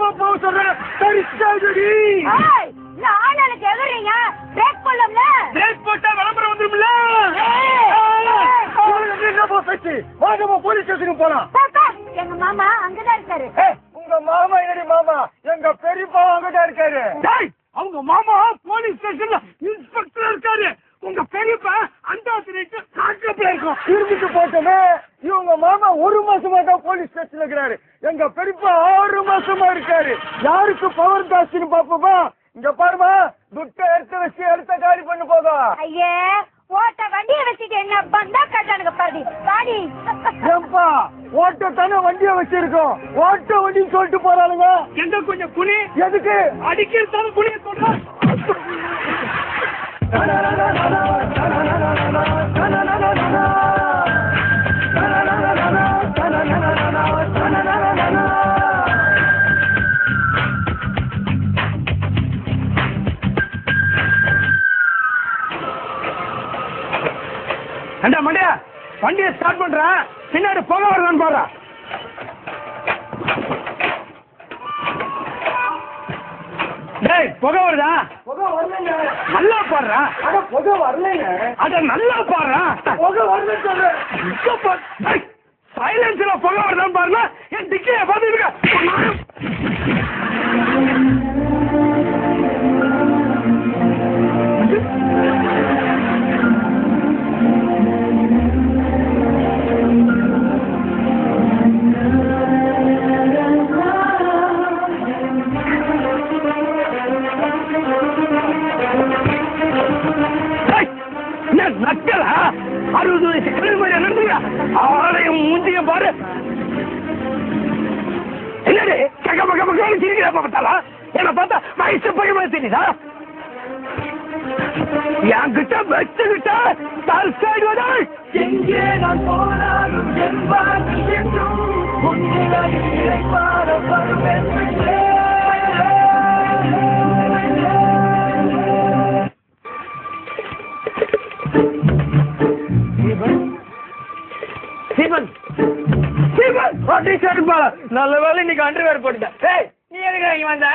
வேகமா போக சொல்றேன். சரிச்சாடி ஆளுக்கு எதிரீங்க பிரேக் போடலாம்ல. பிரேக் போட்டா விளம்பரம் வந்துரும்ல. வேகமா போலீஸ் ஸ்டேஷனுக்கு போலாம். எங்க மாமா அங்கதான் இருக்காரு. உங்க மாமா என்னடி மாமா? எங்க பெரியப்பா அங்கதான் இருக்காரு. அவங்க மாமா போலீஸ் ஸ்டேஷன்ல இன்ஸ்பெக்டர் இருக்காரு. உங்க பெரியப்பா அந்த காட்டுல இருக்கும். இருந்துட்டு போட்டோமே. இவங்க மாமா 1 மாசமா தான் போலீஸ் ஸ்டேஷன்ல இருக்கிறாரு. எங்க பெரியப்பா 6 மாசமா இருக்காரு. யாருக்கு பவர் ஜாஸ்தின்னு பாப்போமா? இங்க பாருமா, துட்டை எடுத்து வச்சு எடுத்த காலி பண்ணு போதும். ஐயே ஓட்ட வண்டியை வச்சுட்டு என்ன பந்தா காட்டானுங்க பாடி பாடி. ஏம்பா ஓட்ட தானே வண்டியை வச்சிருக்கோம். ஓட்ட வண்டி சொல்லிட்டு போறாளுங்க. எங்க கொஞ்சம் குனி. எதுக்கு அடிக்கிறதான குனிய சொல்றேன். அண்டா மண்டியா வண்டியை ஸ்டார்ட் பண்றேன். பின்னாடி புகை வருதான்னு பாடுறா. டேய் புகை வருதா? புகை வரலங்க. நல்லா பாடுறா. அட புகை வரலங்க. அட நல்லா பாடுறா. புகை வரல சொல்றேன். சைலன்ஸ்ல புகை வருதான்னு பாருங்க. என் டிக்கிய பாத்துருக்க. நக்கலா 60 வயசு கிளம்பி நடந்துங்க. ஆலயம் முந்திய பாரு. என்னடி கக்க பக்க பக்க சிரிக்கிறா பார்த்தாலா? என்ன பார்த்தா வயசு பையமா தெரியுதா? என்கிட்ட வச்சுக்கிட்ட தற்சைடு வர எங்கே நான் போனாலும் என்பார் என்றும் உன்னிலை பாட வருவேன். நல்ல வேலை இன்னைக்கு அண்டர்வேர் போட்டுட்டேன். நீ எதுக்கு இங்க வந்த?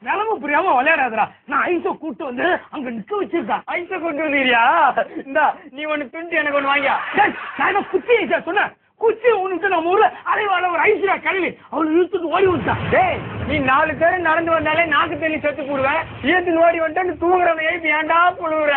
நிலம புரியாம விளையாடாதரா. நான் ஐச கூட்டு வந்து அங்க நிக்க வச்சிருக்கேன். ஐச கூட்டு வந்துறியா? இந்தா நீ ஒண்ணு துண்டு எனக்கு ஒண்ணு வாங்கியா. நான் குச்சி ஐசா சொன்னேன். குச்சி உனக்கு நம்ம ஊர்ல அலைவாழ ஒரு ஐஸ்வரா கழுவி அவளை இழுத்துட்டு ஓடி விட்டான். டேய் நீ 4 பேரும் நடந்து வந்தாலே நாக்கு தண்ணி செத்து போடுவேன். ஏத்துன்னு ஓடி வந்துட்டு தூங்குறவன் எழுப்பி ஏன்டா புழுவுற?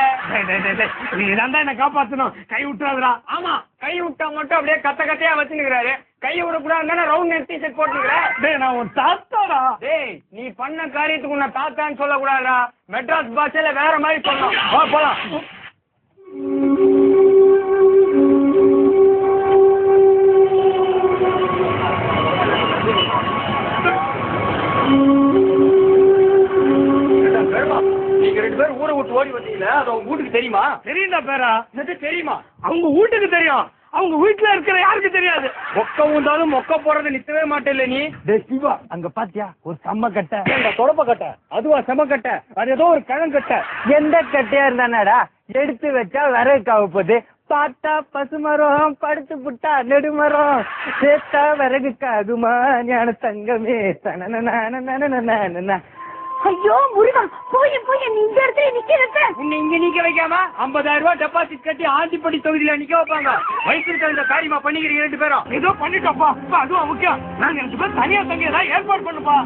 நீதான் தான் என்ன காப்பாத்தணும். கை விட்டுறாதுடா. ஆமா கை விட்டா மட்டும் அப்படியே கத்த கத்தையா வச்சுக்கிறாரு. கை விடக்கூடாது ரவுண்ட் நெட் டிஷர்ட் போட்டுக்கிறேன். டேய் நான் உன் தாத்தாடா. டேய் நீ பண்ண காரியத்துக்கு உன்னை தாத்தான்னு சொல்லக்கூடாதுடா. மெட்ராஸ் பாஷையில வேற மாதிரி சொல்லணும். போலாம். நீங்க 2 பேரும் ஊரை விட்டு ஓடி வந்தீங்களா? அது அவங்க வீட்டுக்கு தெரியுமா? தெரியும்டா பேரா. தெரியுமா? அவங்க வீட்டுக்கு தெரியும். அவங்க வீட்டுல இருக்கிற யாருக்கு தெரியாது. மொக்க ஊந்தாலும் மொக்க போறதை நிறுத்தவே மாட்டேல்ல நீ. சிவா அங்க பாத்தியா ஒரு செம்ம கட்டை. தொடப்ப கட்டை. அதுவா செம்ம கட்டை. அது ஏதோ ஒரு கட்டை. எந்த கட்டையா இருந்தானடா எடுத்து வச்சா விறகு போகுது. பார்த்தா பசுமரம் படுத்து புட்டா நெடுமரம் சேர்த்தா விறகுக்காகுமா ஞான தங்கமே. ஐயோ முருகா போய் போய் நீ இந்த இடத்துல நிக்கிறத. உன்னை இங்க நிக்க வைக்காம 50,000 ரூபாய் டெபாசிட் கட்டி ஆண்டிப்படி தொகுதியில நிக்க வைப்பாங்க. வயசுக்கு தகுந்த காரியமா பண்ணிக்கிறீங்க 2 பேரும். ஏதோ பண்ணிட்டோப்பா. அதுவும் முக்கியம். நாங்க 2 பேரும் தனியா தங்கியதான் ஏற்பாடு பண்ணுப்பா.